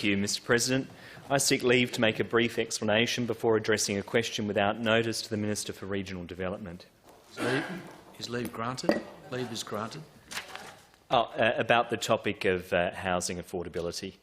Thank you, Mr President. I seek leave to make a brief explanation before addressing a question without notice to the Minister for Regional Development. Is leave granted? Leave is granted. About the topic of housing affordability.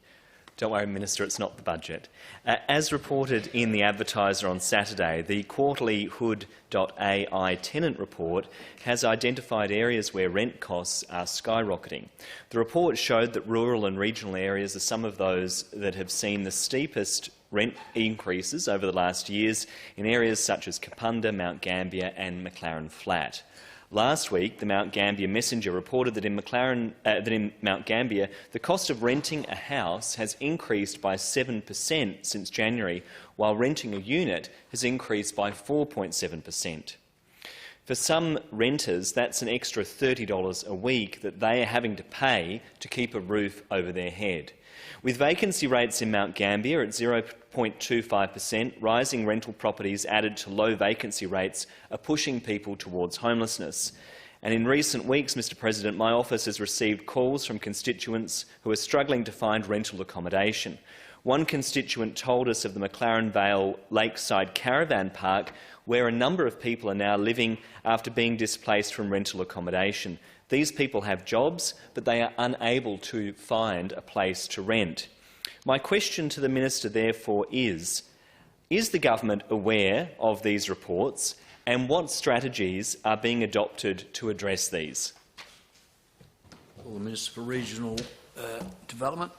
Don't worry, Minister, it's not the budget. As reported in the Advertiser on Saturday, the quarterly Hood.ai tenant report has identified areas where rent costs are skyrocketing. The report showed that rural and regional areas are some of those that have seen the steepest rent increases over the last years in areas such as Kapunda, Mount Gambier and McLaren Flat. Last week, the Mount Gambier Messenger reported that in Mount Gambier, the cost of renting a house has increased by 7% since January, while renting a unit has increased by 4.7%. For some renters, that's an extra $30 a week that they are having to pay to keep a roof over their head. With vacancy rates in Mount Gambier at 0.25%, rising rental properties added to low vacancy rates are pushing people towards homelessness. And in recent weeks, Mr President, my office has received calls from constituents who are struggling to find rental accommodation. One constituent told us of the McLaren Vale Lakeside Caravan Park, where a number of people are now living after being displaced from rental accommodation. These people have jobs, but they are unable to find a place to rent. My question to the Minister, therefore, is the government aware of these reports, and what strategies are being adopted to address these? Well, the Minister for Regional Development.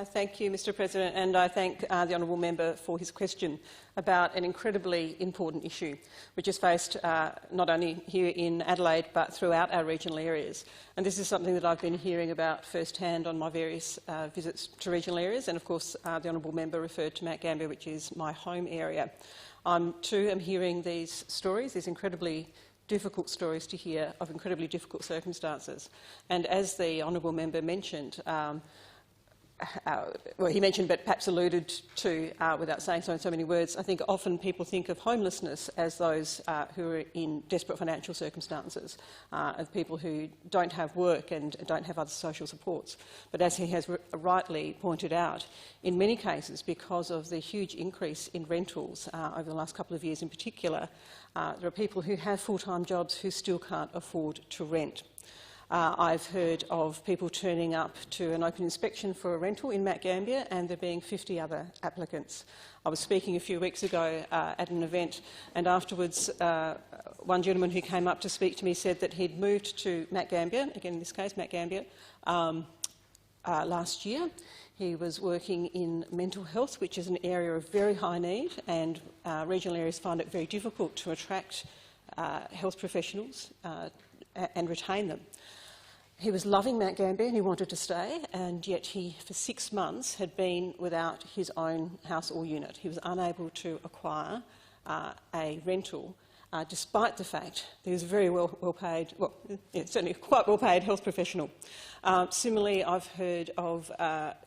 Thank you, Mr President, and I thank the honourable member for his question about an incredibly important issue which is faced not only here in Adelaide but throughout our regional areas. And this is something that I've been hearing about firsthand on my various visits to regional areas, and of course the honourable member referred to Mount Gambier, which is my home area. I too am hearing these stories, these incredibly difficult stories to hear of incredibly difficult circumstances. And as the honourable member mentioned, well, he mentioned but perhaps alluded to without saying so in so many words, I think often people think of homelessness as those who are in desperate financial circumstances, of people who don't have work and don't have other social supports. But as he has rightly pointed out, in many cases, because of the huge increase in rentals over the last couple of years in particular, there are people who have full-time jobs who still can't afford to rent. I've heard of people turning up to an open inspection for a rental in Mount Gambier and there being 50 other applicants. I was speaking a few weeks ago at an event, and afterwards one gentleman who came up to speak to me said that he'd moved to Mount Gambier, again in this case Mount Gambier, last year. He was working in mental health, which is an area of very high need, and regional areas find it very difficult to attract health professionals and retain them. He was loving Mount Gambier and he wanted to stay, and yet he, for 6 months, had been without his own house or unit. He was unable to acquire a rental, despite the fact that he was a very well-paid, well, yeah, certainly quite well-paid health professional. Similarly, I've heard of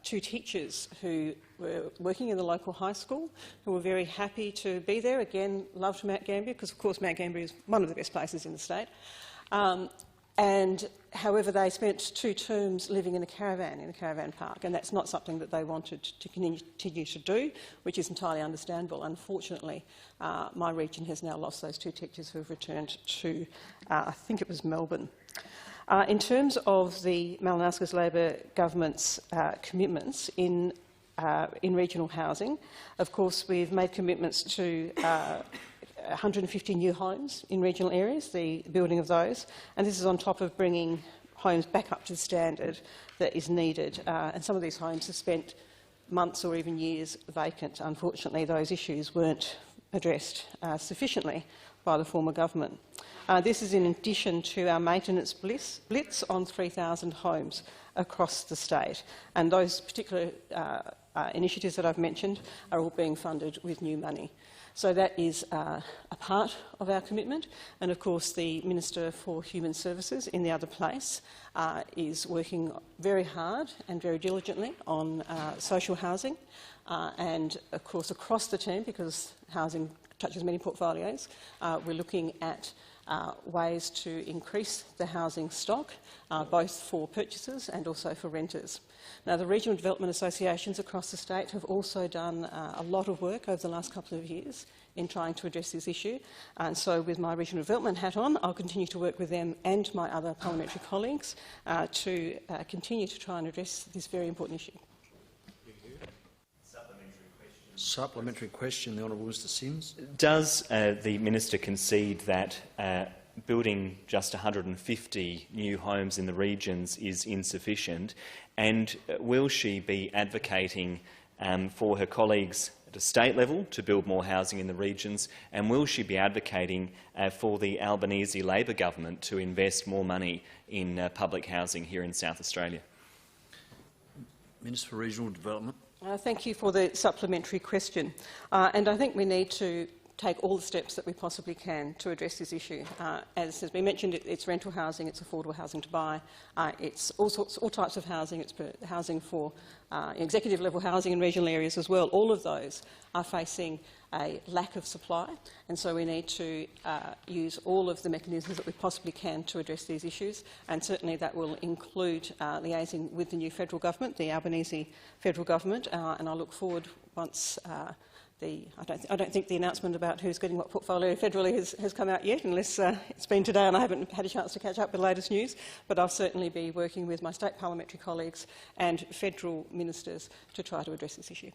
2 teachers who were working in the local high school who were very happy to be there. Again, loved Mount Gambier because, of course, Mount Gambier is one of the best places in the state. And however, they spent 2 terms living in a caravan park, and that's not something that they wanted to continue to do, which is entirely understandable. Unfortunately, my region has now lost those 2 teachers who have returned to, I think it was Melbourne. In terms of the Malinauskas Labor government's commitments in regional housing, of course, we've made commitments to 150 new homes in regional areas, the building of those, and this is on top of bringing homes back up to the standard that is needed. And some of these homes have spent months or even years vacant. Unfortunately, those issues weren't addressed sufficiently by the former government. This is in addition to our maintenance blitz on 3,000 homes across the state, and those particular initiatives that I've mentioned are all being funded with new money. So that is a part of our commitment, and of course the Minister for Human Services in the other place is working very hard and very diligently on social housing, and of course across the team, because housing touches many portfolios, we're looking at ways to increase the housing stock, both for purchasers and also for renters. Now, the regional development associations across the state have also done a lot of work over the last couple of years in trying to address this issue. And so with my regional development hat on, I'll continue to work with them and my other parliamentary colleagues to continue to try and address this very important issue. Supplementary question, the Honourable Mr Sims. Does the Minister concede that building just 150 new homes in the regions is insufficient, and will she be advocating for her colleagues at a state level to build more housing in the regions, and will she be advocating for the Albanese Labor government to invest more money in public housing here in South Australia? Minister for Regional Development. Thank you for the supplementary question. And I think we need to take all the steps that we possibly can to address this issue. As has been mentioned, it's rental housing, it's affordable housing to buy, it's all types of housing, it's housing for executive level housing in regional areas as well. All of those are facing a lack of supply, and so we need to use all of the mechanisms that we possibly can to address these issues, and certainly that will include liaising with the new federal government, the Albanese federal government, and I look forward once I don't think the announcement about who's getting what portfolio federally has come out yet, unless it's been today and I haven't had a chance to catch up with the latest news. But I'll certainly be working with my state parliamentary colleagues and federal ministers to try to address this issue.